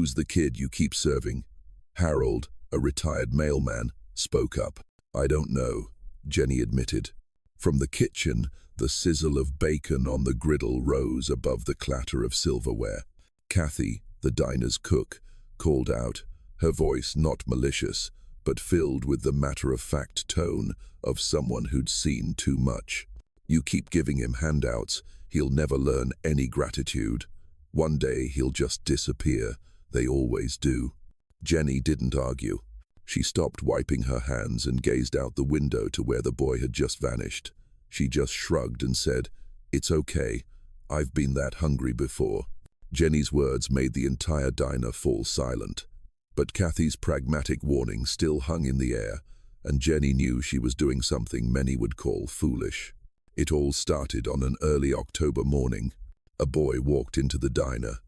"Who's the kid you keep serving?" Harold, a retired mailman, spoke up. "I don't know," Jenny admitted. From the kitchen, the sizzle of bacon on the griddle rose above the clatter of silverware. Kathy, the diner's cook, called out, her voice not malicious, but filled with the matter-of-fact tone of someone who'd seen too much. "You keep giving him handouts, he'll never learn any gratitude. One day he'll just disappear. They always do." Jenny didn't argue. She stopped wiping her hands and gazed out the window to where the boy had just vanished. She just shrugged and said, "It's okay. I've been that hungry before." Jenny's words made the entire diner fall silent. But Kathy's pragmatic warning still hung in the air, and Jenny knew she was doing something many would call foolish. It all started on an early October morning. A boy walked into the diner.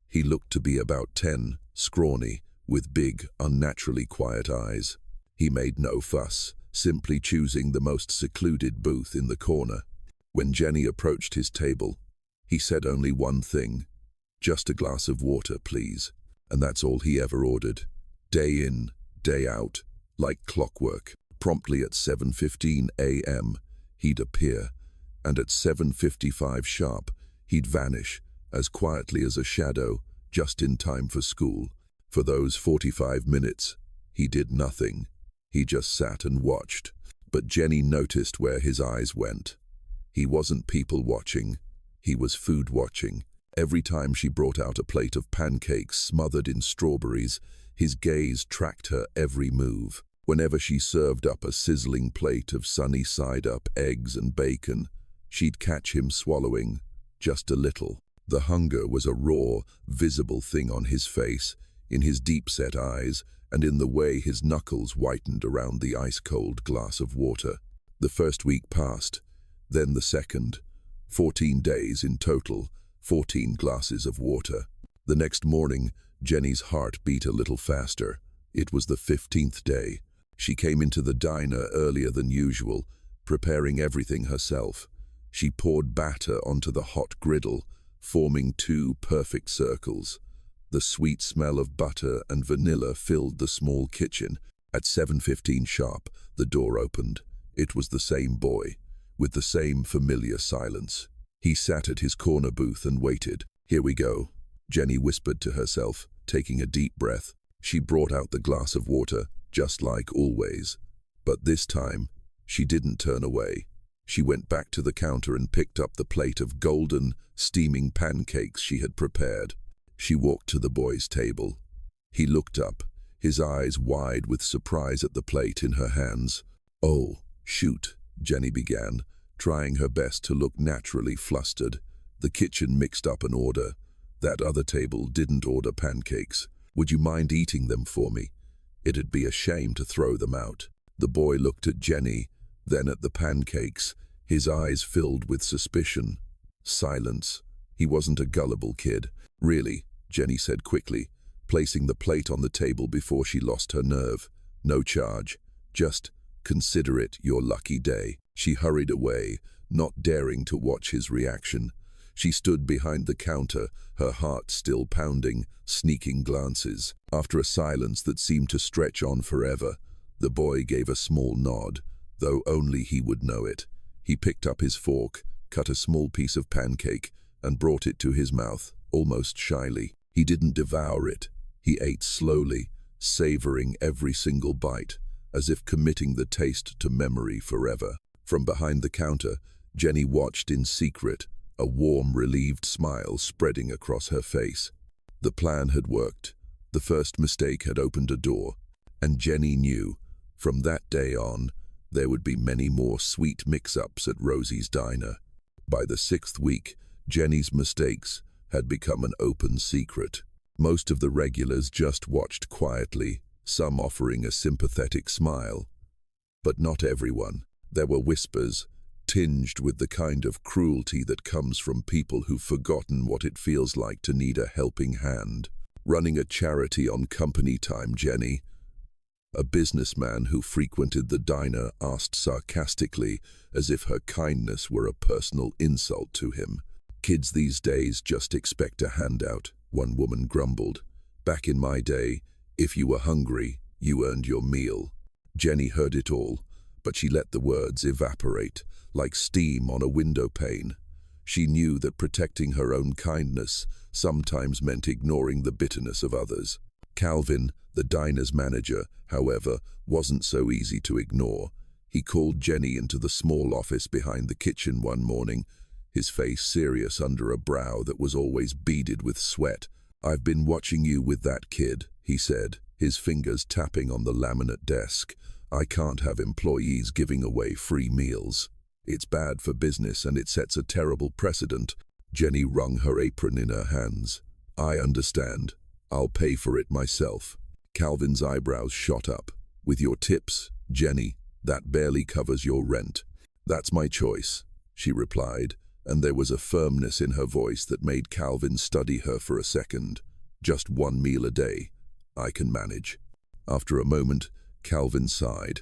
He looked to be about 10, scrawny, with big, unnaturally quiet eyes. He made no fuss, simply choosing the most secluded booth in the corner. When Jenny approached his table, he said only one thing, "Just a glass of water, please." And that's all he ever ordered. Day in, day out, like clockwork. Promptly at 7:15 a.m., he'd appear, and at 7:55 sharp, he'd vanish, as quietly as a shadow, just in time for school. For those 45 minutes, he did nothing. He just sat and watched. But Jenny noticed where his eyes went. He wasn't people watching, he was food watching. Every time she brought out a plate of pancakes smothered in strawberries, his gaze tracked her every move. Whenever she served up a sizzling plate of sunny side-up eggs and bacon, she'd catch him swallowing, just a little. The hunger was a raw, visible thing on his face, in his deep-set eyes, and in the way his knuckles whitened around the ice-cold glass of water. The first week passed, then the second. 14 days in total, 14 glasses of water. The next morning, Jenny's heart beat a little faster. It was the 15th day. She came into the diner earlier than usual, preparing everything herself. She poured batter onto the hot griddle, forming 2 perfect circles. The sweet smell of butter and vanilla filled the small kitchen. At 7:15 sharp, the door opened. It was the same boy, with the same familiar silence. He sat at his corner booth and waited. "Here we go," Jenny whispered to herself, taking a deep breath. She brought out the glass of water, just like always. But this time, she didn't turn away. She went back to the counter and picked up the plate of golden, steaming pancakes she had prepared. She walked to the boy's table. He looked up, his eyes wide with surprise at the plate in her hands. "Oh, shoot," Jenny began, trying her best to look naturally flustered. The kitchen mixed up an order. That other table didn't order pancakes. "Would you mind eating them for me? It'd be a shame to throw them out." The boy looked at Jenny, then at the pancakes, his eyes filled with suspicion. Silence. He wasn't a gullible kid. "Really?" Jenny said quickly, placing the plate on the table before she lost her nerve. "No charge. Just consider it your lucky day." She hurried away, not daring to watch his reaction. She stood behind the counter, her heart still pounding, sneaking glances. After a silence that seemed to stretch on forever, the boy gave a small nod, though only he would know it. He picked up his fork, cut a small piece of pancake, and brought it to his mouth, almost shyly. He didn't devour it. He ate slowly, savoring every single bite, as if committing the taste to memory forever. From behind the counter, Jenny watched in secret, a warm, relieved smile spreading across her face. The plan had worked. The first mistake had opened a door, and Jenny knew, from that day on, there would be many more sweet mix-ups at Rosie's diner. By the 6th week, Jenny's mistakes had become an open secret. Most of the regulars just watched quietly, some offering a sympathetic smile. But not everyone. There were whispers, tinged with the kind of cruelty that comes from people who've forgotten what it feels like to need a helping hand. Running a charity on company time, Jenny, a businessman who frequented the diner, asked sarcastically, as if her kindness were a personal insult to him. "Kids these days just expect a handout," one woman grumbled. Back in my day, if you were hungry, you earned your meal. Jenny heard it all, but she let the words evaporate, like steam on a window pane. She knew that protecting her own kindness sometimes meant ignoring the bitterness of others. Calvin, the diner's manager, however, wasn't so easy to ignore. He called Jenny into the small office behind the kitchen one morning, his face serious under a brow that was always beaded with sweat. "I've been watching you with that kid," he said, his fingers tapping on the laminate desk. "I can't have employees giving away free meals. It's bad for business and it sets a terrible precedent." Jenny wrung her apron in her hands. "I understand. I'll pay for it myself." Calvin's eyebrows shot up. "With your tips, Jenny, that barely covers your rent." "That's my choice," she replied, and there was a firmness in her voice that made Calvin study her for a second. "Just one meal a day. I can manage." After a moment, Calvin sighed.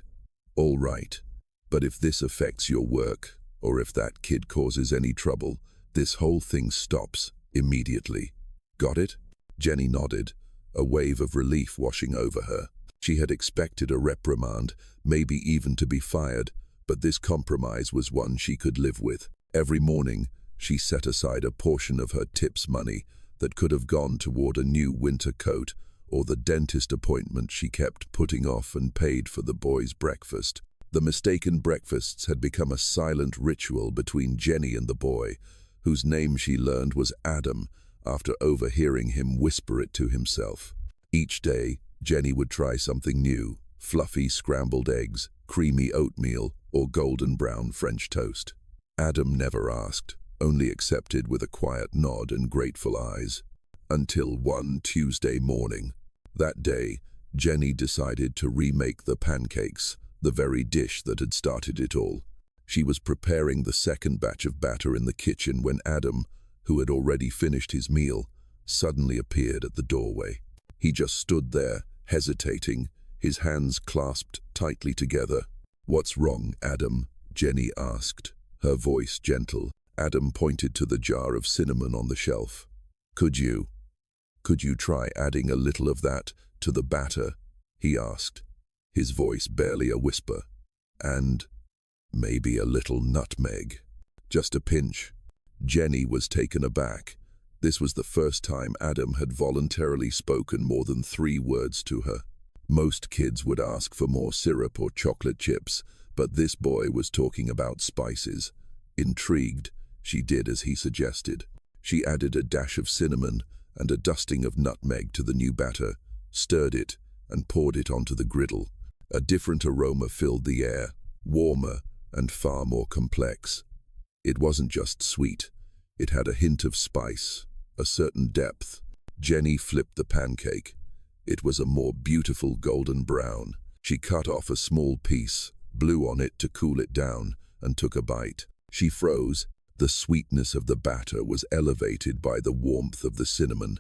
"All right, but if this affects your work, or if that kid causes any trouble, this whole thing stops immediately. Got it?" Jenny nodded, a wave of relief washing over her. She had expected a reprimand, maybe even to be fired, but this compromise was one she could live with. Every morning, she set aside a portion of her tips money that could have gone toward a new winter coat or the dentist appointment she kept putting off, and paid for the boys' breakfast. The mistaken breakfasts had become a silent ritual between Jenny and the boy, whose name she learned was Adam after overhearing him whisper it to himself. Each day, Jenny would try something new: fluffy scrambled eggs, creamy oatmeal, or golden brown French toast. Adam never asked, only accepted with a quiet nod and grateful eyes. Until one Tuesday morning. That day, Jenny decided to remake the pancakes, the very dish that had started it all. She was preparing the second batch of batter in the kitchen when Adam, who had already finished his meal, suddenly appeared at the doorway. He just stood there, hesitating, his hands clasped tightly together. "What's wrong, Adam?" Jenny asked, her voice gentle. Adam pointed to the jar of cinnamon on the shelf. Could you try adding a little of that to the batter?" he asked, his voice barely a whisper. "And maybe a little nutmeg. Just a pinch." Jenny was taken aback. This was the first time Adam had voluntarily spoken more than 3 words to her. Most kids would ask for more syrup or chocolate chips, but this boy was talking about spices. Intrigued, she did as he suggested. She added a dash of cinnamon and a dusting of nutmeg to the new batter, stirred it, and poured it onto the griddle. A different aroma filled the air, warmer and far more complex. It wasn't just sweet. It had a hint of spice, a certain depth. Jenny flipped the pancake. It was a more beautiful golden brown. She cut off a small piece, blew on it to cool it down, and took a bite. She froze. The sweetness of the batter was elevated by the warmth of the cinnamon,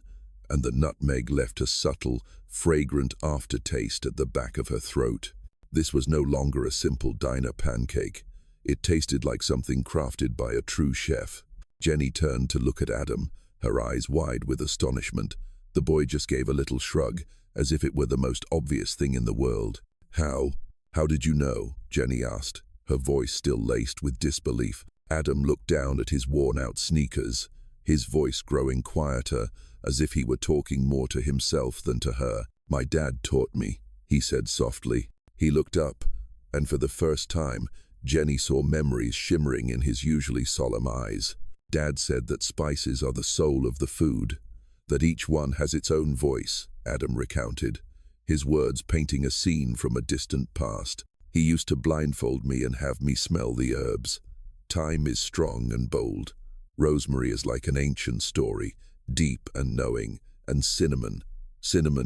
and the nutmeg left a subtle, fragrant aftertaste at the back of her throat. This was no longer a simple diner pancake. It tasted like something crafted by a true chef. Jenny turned to look at Adam, her eyes wide with astonishment. The boy just gave a little shrug, as if it were the most obvious thing in the world. How did you know?" Jenny asked, her voice still laced with disbelief. Adam looked down at his worn-out sneakers, his voice growing quieter, as if he were talking more to himself than to her. "My dad taught me," he said softly. He looked up, and for the first time, Jenny saw memories shimmering in his usually solemn eyes. "Dad said that spices are the soul of the food, that each one has its own voice," Adam recounted, his words painting a scene from a distant past. "He used to blindfold me and have me smell the herbs. Thyme is strong and bold. Rosemary is like an ancient story, deep and knowing. And cinnamon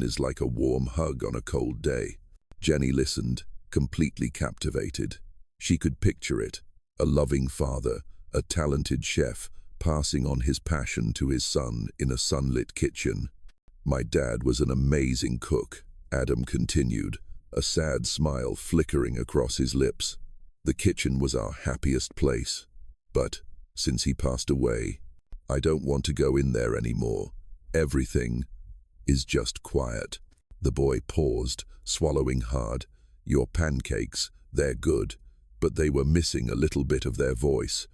is like a warm hug on a cold day." Jenny listened, completely captivated. She could picture it, a loving father, a talented chef, passing on his passion to his son in a sunlit kitchen. "My dad was an amazing cook," Adam continued, a sad smile flickering across his lips. "The kitchen was our happiest place. But, since he passed away, I don't want to go in there anymore. Everything is just quiet. The boy paused, swallowing hard. Your pancakes, they're good, but they were missing a little bit of their voice.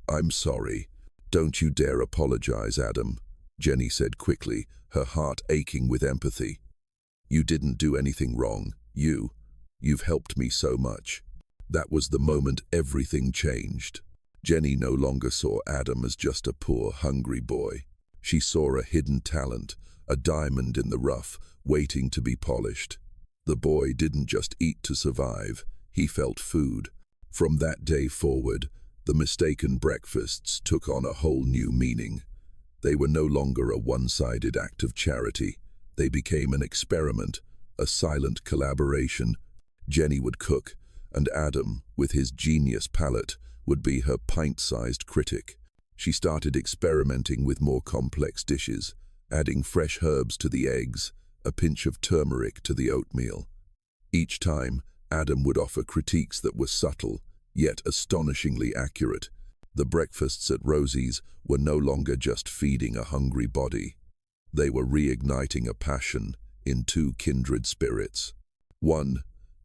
I'm sorry. Don't you dare apologize, Adam, Jenny said quickly, her heart aching with empathy. You didn't do anything wrong. You've helped me so much. That was the moment everything changed. Jenny no longer saw Adam as just a poor, hungry boy. She saw a hidden talent, a diamond in the rough, waiting to be polished. The boy didn't just eat to survive, he felt food. From that day forward, the mistaken breakfasts took on a whole new meaning. They were no longer a one-sided act of charity. They became an experiment, a silent collaboration. Jenny would cook, and Adam, with his genius palate, would be her pint-sized critic. She started experimenting with more complex dishes, adding fresh herbs to the eggs, a pinch of turmeric to the oatmeal. Each time, Adam would offer critiques that were subtle, yet astonishingly accurate. The breakfasts at Rosie's were no longer just feeding a hungry body. They were reigniting a passion in two kindred spirits. One,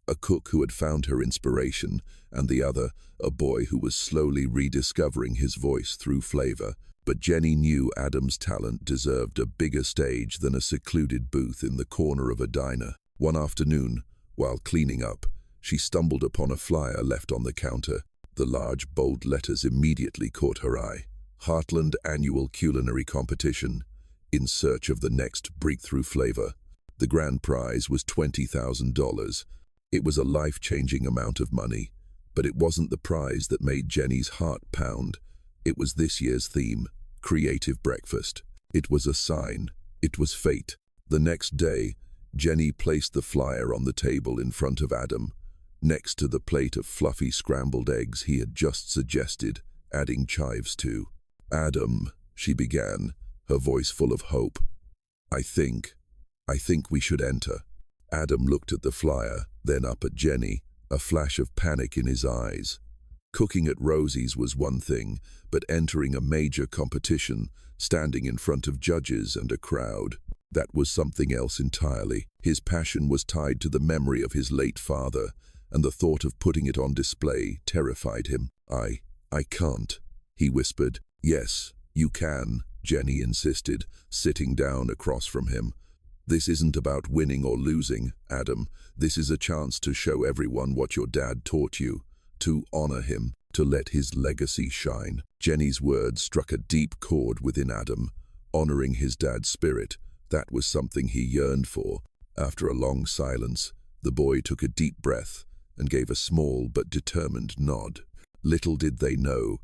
a cook who had found her inspiration, and the other, a boy who was slowly rediscovering his voice through flavor. But Jenny knew Adam's talent deserved a bigger stage than a secluded booth in the corner of a diner. One afternoon, while cleaning up, she stumbled upon a flyer left on the counter. The large, bold letters immediately caught her eye. Heartland Annual Culinary Competition. In search of the next breakthrough flavor. The grand prize was $20,000. It was a life-changing amount of money, but it wasn't the prize that made Jenny's heart pound. It was this year's theme, Creative Breakfast. It was a sign. It was fate. The next day, Jenny placed the flyer on the table in front of Adam, next to the plate of fluffy scrambled eggs he had just suggested, adding chives to. Adam, she began, her voice full of hope. I think we should enter. Adam looked at the flyer, then up at Jenny, a flash of panic in his eyes. Cooking at Rosie's was one thing, but entering a major competition, standing in front of judges and a crowd, that was something else entirely. His passion was tied to the memory of his late father, and the thought of putting it on display terrified him. I can't, he whispered. Yes, you can, Jenny insisted, sitting down across from him. This isn't about winning or losing, Adam. This is a chance to show everyone what your dad taught you, to honor him, to let his legacy shine. Jenny's words struck a deep chord within Adam. Honoring his dad's spirit, that was something he yearned for. After a long silence, the boy took a deep breath and gave a small but determined nod. Little did they know,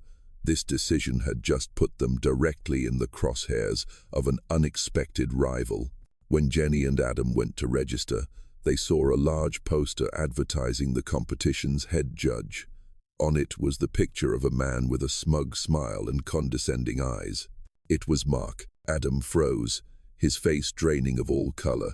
this decision had just put them directly in the crosshairs of an unexpected rival. When Jenny and Adam went to register, they saw a large poster advertising the competition's head judge. On it was the picture of a man with a smug smile and condescending eyes. It was Mark. Adam froze, his face draining of all color.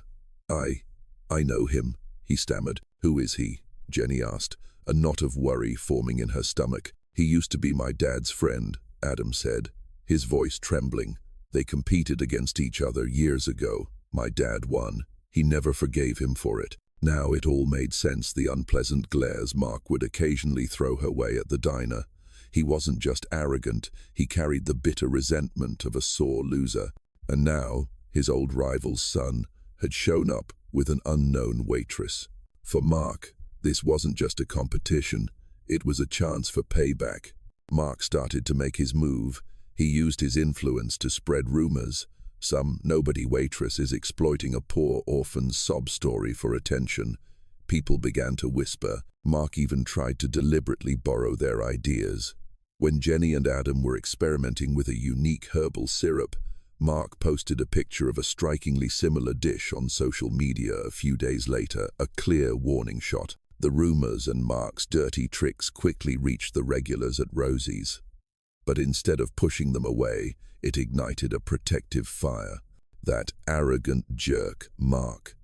I know him, he stammered. Who is he? Jenny asked, a knot of worry forming in her stomach. He used to be my dad's friend, Adam said, his voice trembling. They competed against each other years ago. My dad won. He never forgave him for it. Now it all made sense, the unpleasant glares Mark would occasionally throw her way at the diner. He wasn't just arrogant, he carried the bitter resentment of a sore loser. And now, his old rival's son had shown up with an unknown waitress. For Mark, this wasn't just a competition, it was a chance for payback. Mark started to make his move. He used his influence to spread rumors. Some nobody waitress is exploiting a poor orphan's sob story for attention. People began to whisper. Mark even tried to deliberately borrow their ideas. When Jenny and Adam were experimenting with a unique herbal syrup, Mark posted a picture of a strikingly similar dish on social media a few days later, a clear warning shot. The rumors and Mark's dirty tricks quickly reached the regulars at Rosie's. But instead of pushing them away, it ignited a protective fire. That arrogant jerk, Mark.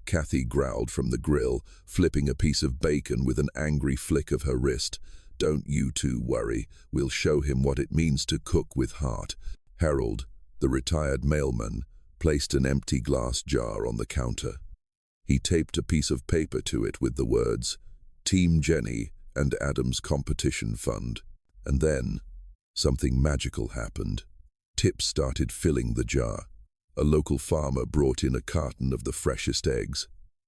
Kathy growled from the grill, flipping a piece of bacon with an angry flick of her wrist. Don't you two worry, we'll show him what it means to cook with heart. Harold, the retired mailman, placed an empty glass jar on the counter. He taped a piece of paper to it with the words, "Team Jenny and Adam's Competition Fund." And then, something magical happened. Tips started filling the jar. A local farmer brought in a carton of the freshest eggs.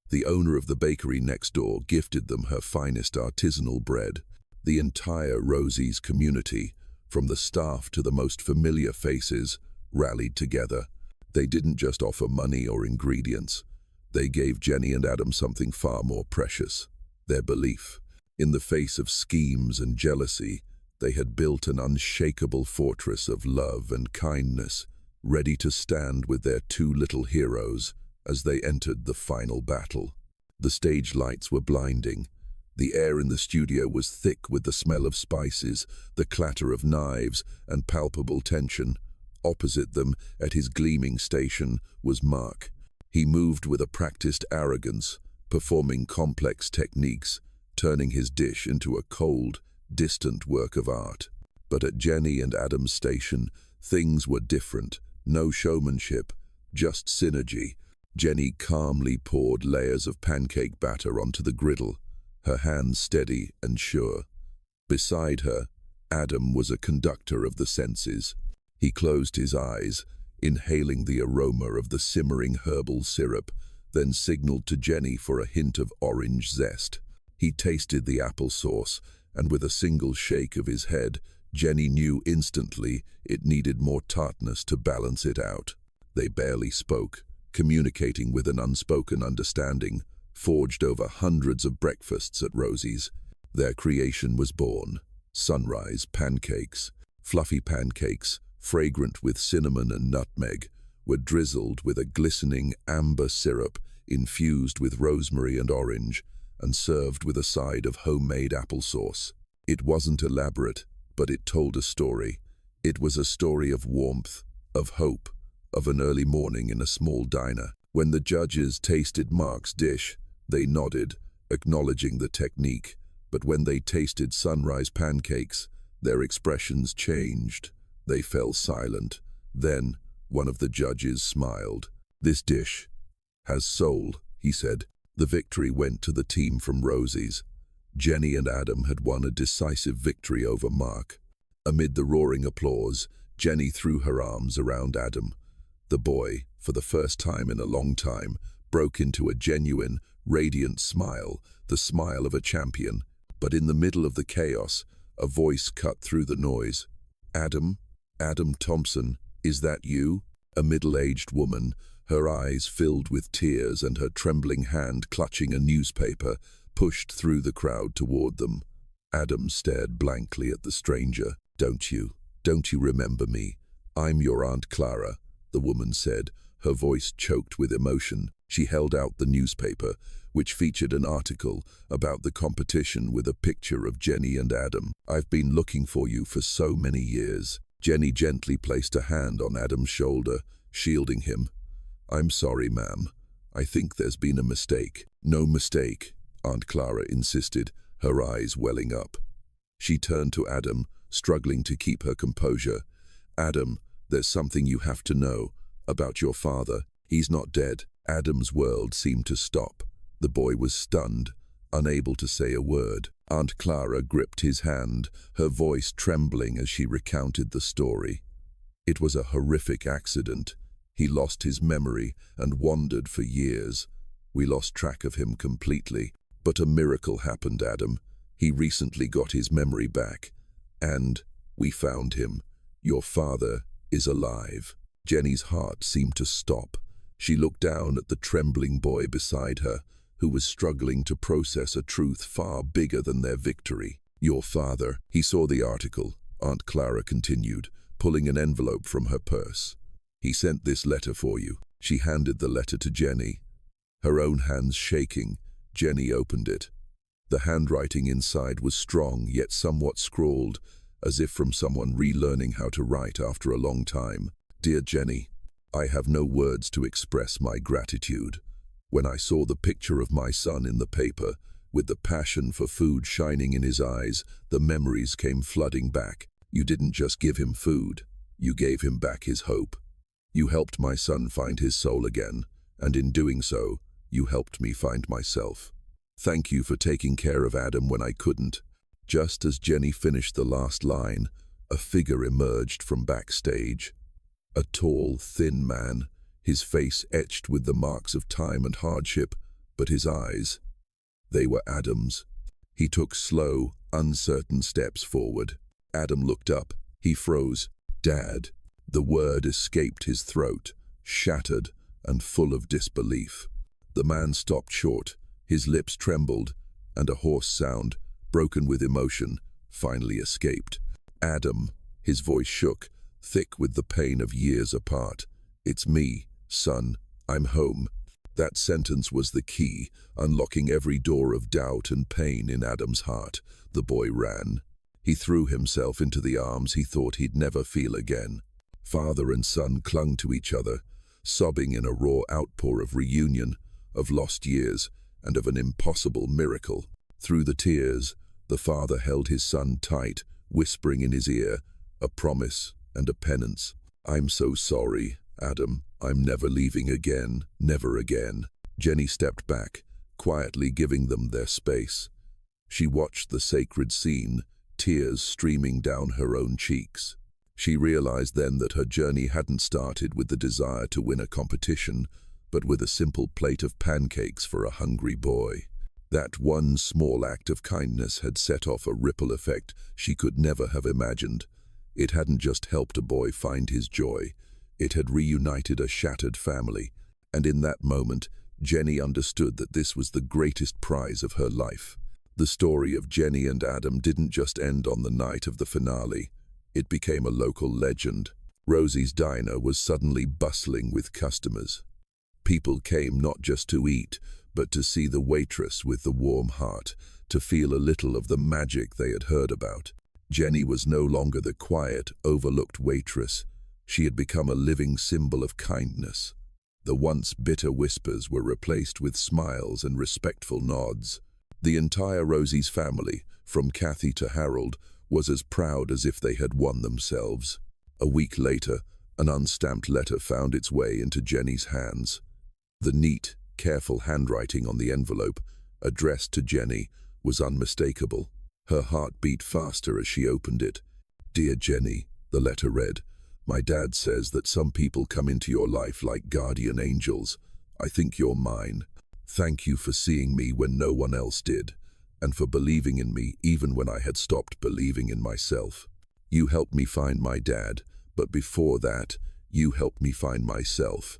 The owner of the bakery next door gifted them her finest artisanal bread. The entire Rosie's community, from the staff to the most familiar faces, rallied together. They didn't just offer money or ingredients. They gave Jenny and Adam something far more precious: their belief. In the face of schemes and jealousy, they had built an unshakable fortress of love and kindness, ready to stand with their two little heroes as they entered the final battle. The stage lights were blinding. The air in the studio was thick with the smell of spices, the clatter of knives, and palpable tension. Opposite them, at his gleaming station, was Mark. He moved with a practiced arrogance, performing complex techniques, turning his dish into a cold, distant work of art. But at Jenny and Adam's station, things were different. No showmanship, just synergy. Jenny calmly poured layers of pancake batter onto the griddle, her hands steady and sure. Beside her, Adam was a conductor of the senses. He closed his eyes, inhaling the aroma of the simmering herbal syrup, then signaled to Jenny for a hint of orange zest. He tasted the applesauce, and with a single shake of his head, Jenny knew instantly it needed more tartness to balance it out. They barely spoke, communicating with an unspoken understanding, forged over hundreds of breakfasts at Rosie's. Their creation was born. Sunrise pancakes, fluffy pancakes, fragrant with cinnamon and nutmeg, were drizzled with a glistening amber syrup infused with rosemary and orange, and served with a side of homemade applesauce. It wasn't elaborate, but it told a story. It was a story of warmth, of hope, of an early morning in a small diner. When the judges tasted Mark's dish, they nodded, acknowledging the technique. But when they tasted sunrise pancakes, their expressions changed. They fell silent. Then, one of the judges smiled. "This dish has soul," he said. The victory went to the team from Rosie's. Jenny and Adam had won a decisive victory over Mark. Amid the roaring applause, Jenny threw her arms around Adam. The boy, for the first time in a long time, broke into a genuine, radiant smile, the smile of a champion. But in the middle of the chaos, a voice cut through the noise. "Adam? Adam Thompson, is that you?" A middle-aged woman, her eyes filled with tears and her trembling hand clutching a newspaper, pushed through the crowd toward them. Adam stared blankly at the stranger. Don't you remember me? I'm your Aunt Clara," the woman said, her voice choked with emotion. She held out the newspaper, which featured an article about the competition with a picture of Jenny and Adam. "I've been looking for you for so many years." Jenny gently placed a hand on Adam's shoulder, shielding him. "I'm sorry, ma'am. I think there's been a mistake." "No mistake," Aunt Clara insisted, her eyes welling up. She turned to Adam, struggling to keep her composure. "Adam, there's something you have to know about your father. He's not dead." Adam's world seemed to stop. The boy was stunned, unable to say a word. Aunt Clara gripped his hand, her voice trembling as she recounted the story. "It was a horrific accident. He lost his memory and wandered for years. We lost track of him completely. But a miracle happened, Adam. He recently got his memory back. And we found him. Your father is alive." Jenny's heart seemed to stop. She looked down at the trembling boy beside her, who was struggling to process a truth far bigger than their victory. "Your father," he saw the article, Aunt Clara continued, pulling an envelope from her purse. "He sent this letter for you." She handed the letter to Jenny. Her own hands shaking, Jenny opened it. The handwriting inside was strong, yet somewhat scrawled, as if from someone relearning how to write after a long time. "Dear Jenny, I have no words to express my gratitude. When I saw the picture of my son in the paper, with the passion for food shining in his eyes, the memories came flooding back. You didn't just give him food, you gave him back his hope. You helped my son find his soul again, and in doing so, you helped me find myself. Thank you for taking care of Adam when I couldn't." Just as Jenny finished the last line, a figure emerged from backstage. A tall, thin man, his face etched with the marks of time and hardship, but his eyes, they were Adam's. He took slow, uncertain steps forward. Adam looked up. He froze. "Dad." The word escaped his throat, shattered and full of disbelief. The man stopped short. His lips trembled, and a hoarse sound, broken with emotion, finally escaped. "Adam." His voice shook, thick with the pain of years apart. "It's me, son. I'm home." That sentence was the key, unlocking every door of doubt and pain in Adam's heart. The boy ran. He threw himself into the arms he thought he'd never feel again. Father and son clung to each other, sobbing in a raw outpour of reunion, of lost years, and of an impossible miracle. Through the tears, the father held his son tight, whispering in his ear, a promise and a penance. "I'm so sorry, Adam. I'm never leaving again, never again." Jenny stepped back, quietly giving them their space. She watched the sacred scene, tears streaming down her own cheeks. She realized then that her journey hadn't started with the desire to win a competition, but with a simple plate of pancakes for a hungry boy. That one small act of kindness had set off a ripple effect she could never have imagined. It hadn't just helped a boy find his joy, it had reunited a shattered family, and in that moment, Jenny understood that this was the greatest prize of her life. The story of Jenny and Adam didn't just end on the night of the finale. It became a local legend. Rosie's diner was suddenly bustling with customers. People came not just to eat, but to see the waitress with the warm heart, to feel a little of the magic they had heard about. Jenny was no longer the quiet, overlooked waitress. She had become a living symbol of kindness. The once bitter whispers were replaced with smiles and respectful nods. The entire Rosie's family, from Kathy to Harold, was as proud as if they had won themselves. A week later, an unstamped letter found its way into Jenny's hands. The neat, careful handwriting on the envelope, addressed to Jenny, was unmistakable. Her heart beat faster as she opened it. "Dear Jenny," the letter read, "My dad says that some people come into your life like guardian angels. I think you're mine. Thank you for seeing me when no one else did, and for believing in me even when I had stopped believing in myself. You helped me find my dad, but before that, you helped me find myself.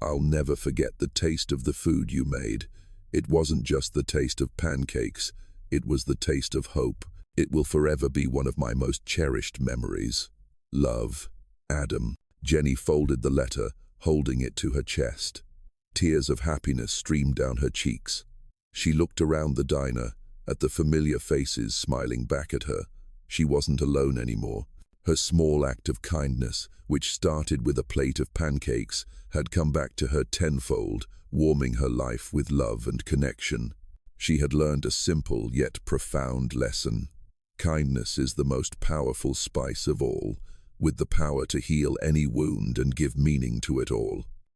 I'll never forget the taste of the food you made. It wasn't just the taste of pancakes, it was the taste of hope. It will forever be one of my most cherished memories. Love, Adam." Jenny folded the letter, holding it to her chest. Tears of happiness streamed down her cheeks. She looked around the diner, at the familiar faces smiling back at her. She wasn't alone anymore. Her small act of kindness, which started with a plate of pancakes, had come back to her tenfold, warming her life with love and connection. She had learned a simple yet profound lesson. Kindness is the most powerful spice of all, with the power to heal any wound and give meaning to it all.